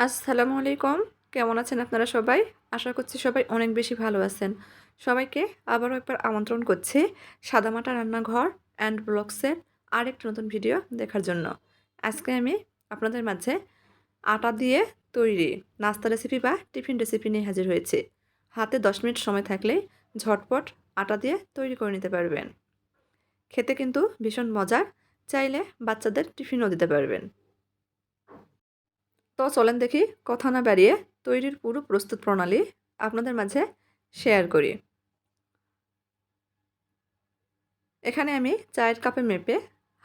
আসসালামু আলাইকুম। কেমন আছেন আপনারা সবাই? আশা করছি সবাই অনেক বেশি ভালো আছেন। সবাইকে আবারও একবার আমন্ত্রণ করছি সাদামাটা রান্নাঘর অ্যান্ড ব্লগসের আরেকটা নতুন ভিডিও দেখার জন্য। আজকে আমি আপনাদের মাঝে আটা দিয়ে তৈরি নাস্তা রেসিপি বা টিফিন রেসিপি নিয়ে হাজির হয়েছি। হাতে 10 মিনিট সময় থাকলেই ঝটপট আটা দিয়ে তৈরি করে নিতে পারবেন। খেতে কিন্তু ভীষণ মজার, চাইলে বাচ্চাদের টিফিনও দিতে পারবেন। তো চলেন দেখি কথা না বাড়িয়ে তৈরির পুরো প্রস্তুত প্রণালী আপনাদের মাঝে শেয়ার করি। এখানে আমি চায়ের কাপে মেপে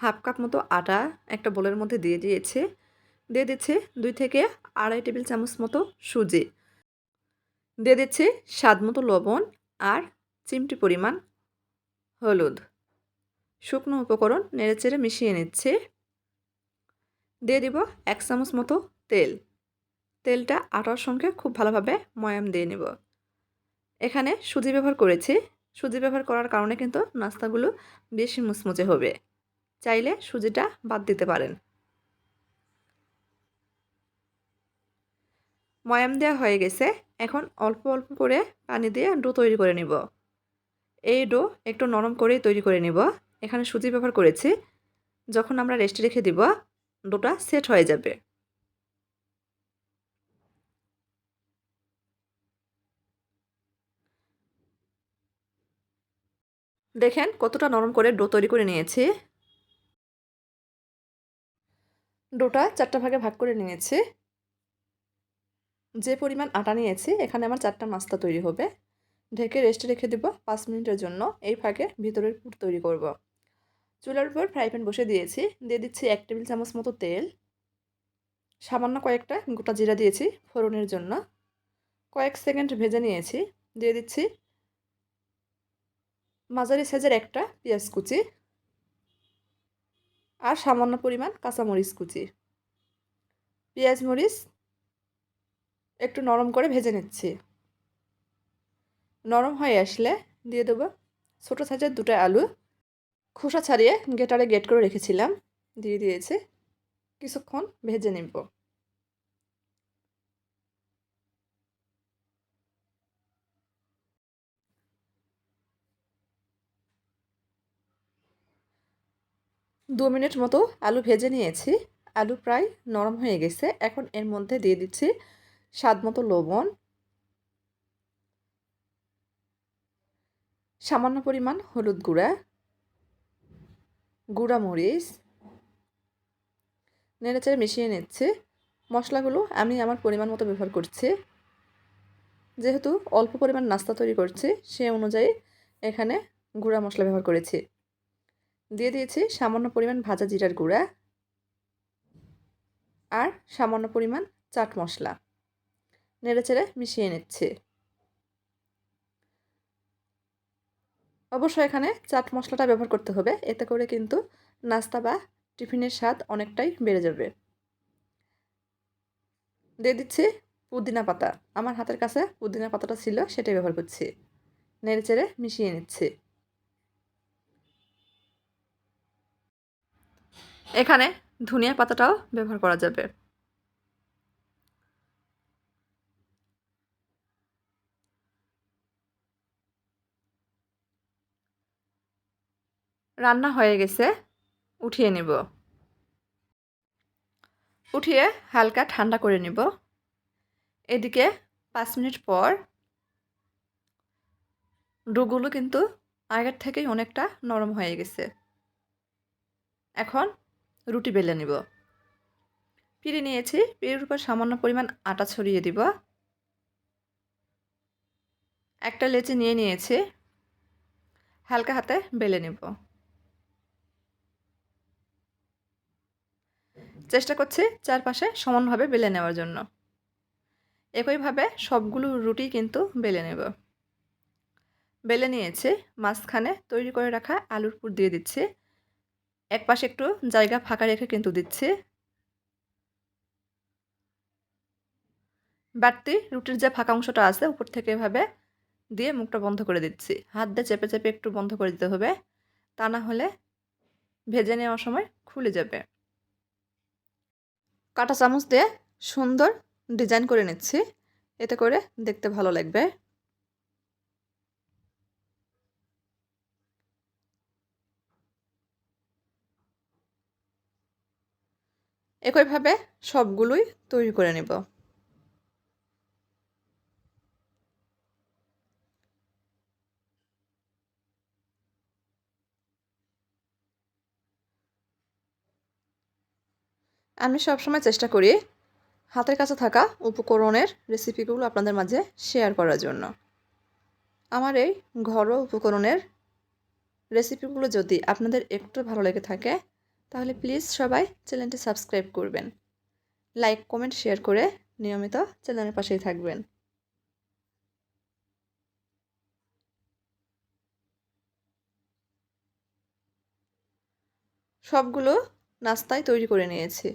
হাফ কাপ মতো আটা একটা বোলের মধ্যে দিয়ে দিয়েছি। দিয়ে দিচ্ছি 2 থেকে আড়াই টেবিল চামচ মতো সুজি। দিয়ে দিচ্ছি স্বাদ মতো লবণ আর চিমটি পরিমাণ হলুদ। শুকনো উপকরণ নেড়েচেড়ে মিশিয়ে নিচ্ছি। দিয়ে দিব 1 চামচ মতো তেল। তেলটা আটার সঙ্গে খুব ভালোভাবে ময়াম দিয়ে নেব। এখানে সুজি ব্যবহার করেছি। সুজি ব্যবহার করার কারণে কিন্তু নাস্তাগুলো বেশি মুচমুচে হবে। চাইলে সুজিটা বাদ দিতে পারেন। ময়াম দেওয়া হয়ে গেছে। এখন অল্প অল্প করে পানি দিয়ে ডো তৈরি করে নিব। এই ডো একটু নরম করেই তৈরি করে নিব। এখানে সুজি ব্যবহার করেছি। যখন আমরা রেস্টে রেখে দিব, ডোটা সেট হয়ে যাবে। দেখেন কতটা নরম করে ডো তৈরি করে নিয়েছি। ডোটা 4টা ভাগে ভাগ করে নিয়েছি। যে পরিমাণ আটা নিয়েছি এখানে আমার 4টা নাস্তা তৈরি হবে। ঢেকে রেস্টে রেখে দেব 5 মিনিটের জন্য। এই ফাঁকে ভিতরের পুর তৈরি করব। চুলার উপর ফ্রাই প্যান বসে দিয়েছি। দিয়ে দিচ্ছি 1 টেবিল চামচ মতো তেল। সামান্য কয়েকটা গোটা জিরা দিয়েছি ফোড়নের জন্য। কয়েক সেকেন্ড ভেজে নিয়েছি। দিয়ে দিচ্ছি মাঝারি সাইজের একটা পেঁয়াজ কুচি আর সামান্য পরিমাণ কাঁচামরিচ কুচি। পেঁয়াজ মরিচ একটু নরম করে ভেজে নিচ্ছি। নরম হয়ে আসলে দিয়ে দেবো ছোটো সাইজের 2টা আলু। খোসা ছাড়িয়ে গ্রেটারে গ্রেট করে রেখেছিলাম, দিয়ে দিয়েছি। কিছুক্ষণ ভেজে নেব। 2 মিনিট মতো আলু ভেজে নিয়েছি। আলু প্রায় নরম হয়ে গেছে। এখন এর মধ্যে দিয়ে দিচ্ছি স্বাদ মতো লবণ, সামান্য পরিমাণ হলুদ গুঁড়া, গুঁড়া মরিচ, নেড়েচেড়ে মিশিয়ে নিচ্ছি। মশলাগুলো আমি আমার পরিমাণ মতো ব্যবহার করছি। যেহেতু অল্প পরিমাণ নাস্তা তৈরি করছি, সে অনুযায়ী এখানে গুঁড়া মশলা ব্যবহার করেছি। দিয়ে দিয়েছি সামান্য পরিমাণ ভাজা জিরার গুঁড়া আর সামান্য পরিমাণ চাট মশলা। নেড়েচেড়ে মিশিয়ে নিচ্ছি। অবশ্যই এখানে চাট মশলাটা ব্যবহার করতে হবে, এতে করে কিন্তু নাস্তা বা টিফিনের স্বাদ অনেকটাই বেড়ে যাবে। দিয়ে দিচ্ছি পুদিনা পাতা। আমার হাতের কাছে পুদিনা পাতাটা ছিল, সেটাই ব্যবহার করছি। নেড়েচেড়ে মিশিয়ে নিচ্ছি। এখানে ধনিয়া পাতাটাও ব্যবহার করা যাবে। রান্না হয়ে গেছে, উঠিয়ে নিব। উঠিয়ে হালকা ঠান্ডা করে নিব। এদিকে 5 মিনিট পর ডোগুলো কিন্তু আগের থেকেই অনেকটা নরম হয়ে গেছে। এখন রুটি বেলে নিব। পিঁড়ি নিয়েছি, পিঁড়ির উপর সামান্য পরিমাণ আটা ছড়িয়ে দিব। একটা লেচি নিয়ে নিয়েছি, হালকা হাতে বেলে নিব। চেষ্টা করছি চারপাশে সমানভাবে বেলে নেওয়ার জন্য। একইভাবে সবগুলো রুটি কিন্তু বেলে নেব। বেলে নিয়েছি, মাঝখানে তৈরি করে রাখা আলুর পুর দিয়ে দিচ্ছি। এক পাশে একটু জায়গা ফাঁকা রেখে কিন্তু দিচ্ছি। বাড়তি রুটির যে ফাঁকা অংশটা আছে উপর থেকে এভাবে দিয়ে মুখটা বন্ধ করে দিচ্ছি। হাত দিয়ে চেপে চেপে একটু বন্ধ করে দিতে হবে, তা না হলে ভেজে নেওয়ার সময় খুলে যাবে। কাঁটা চামচ দিয়ে সুন্দর ডিজাইন করে নিচ্ছি, এতে করে দেখতে ভালো লাগবে। একইভাবে সবগুলোই তৈরি করে নেব। আমি সবসময় চেষ্টা করি হাতের কাছে থাকা উপকরণের রেসিপিগুলো আপনাদের মাঝে শেয়ার করার জন্য। আমার এই ঘরোয়া উপকরণের রেসিপিগুলো যদি আপনাদের একটু ভালো লেগে থাকে তাহলে প্লিজ সবাই চ্যানেলটি সাবস্ক্রাইব করবেন, লাইক কমেন্ট শেয়ার করে নিয়মিত চ্যানেলের পাশেই থাকবেন। সবগুলো নাস্তাই তৈরি করে নিয়েছি,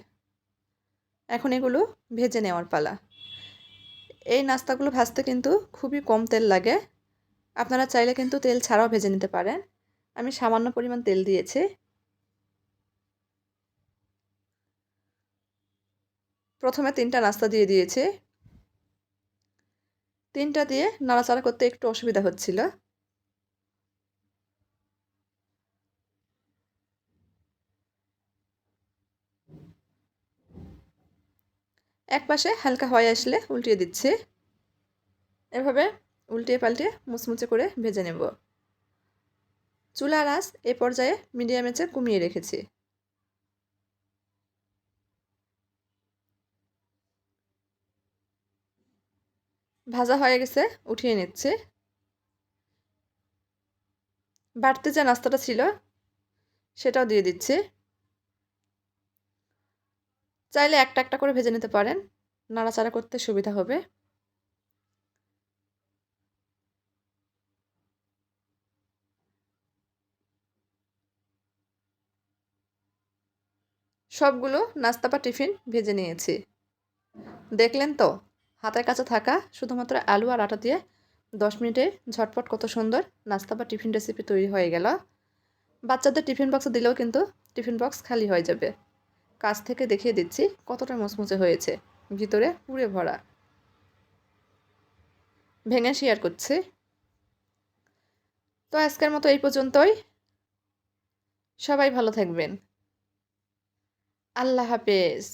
এখন এগুলো ভেজে নেওয়ার পালা। এই নাস্তাগুলো ভাজতে কিন্তু খুবই কম তেল লাগে, আপনারা চাইলে কিন্তু তেল ছাড়াও ভেজে নিতে পারেন। আমি সামান্য পরিমাণ তেল দিয়েছি। প্রথমে 3টা নাস্তা দিয়ে দিয়েছি। 3টা দিয়ে নাড়াচাড়া করতে একটু অসুবিধা হচ্ছিল। এক পাশে হালকা হয়ে আসলে উল্টিয়ে দিচ্ছি। এভাবে উল্টিয়ে পাল্টিয়ে মুচমুচে করে ভেজে নেব। চুলার আঁচ এ পর্যায়ে মিডিয়াম আঁচে কমিয়ে রেখেছি। ভাজা হয়ে গেছে, উঠিয়ে নিচ্ছি। বাড়তি যে নাস্তাটা ছিল সেটাও দিয়ে দিচ্ছি। চাইলে একটা একটা করে ভেজে নিতে পারেন, নাড়াচাড়া করতে সুবিধা হবে। সবগুলো নাস্তা বা টিফিন ভেজে নিয়েছি। দেখলেন তো, হাতের কাছে থাকা শুধুমাত্র আলু আর আটা দিয়ে 10 মিনিটে ঝটপট কত সুন্দর নাস্তা বা টিফিন রেসিপি তৈরি হয়ে গেল। বাচ্চাদের টিফিন বক্সে দিলেও কিন্তু টিফিন বক্স খালি হয়ে যাবে। কাছ থেকে দেখিয়ে দিচ্ছি কতটা মুচমুচে হয়েছে, ভিতরে পুড়ে ভরা। ভেঙে শেয়ার করছি। তো আজকের মতো এই পর্যন্তই। সবাই ভালো থাকবেন। আল্লাহ হাফেজ।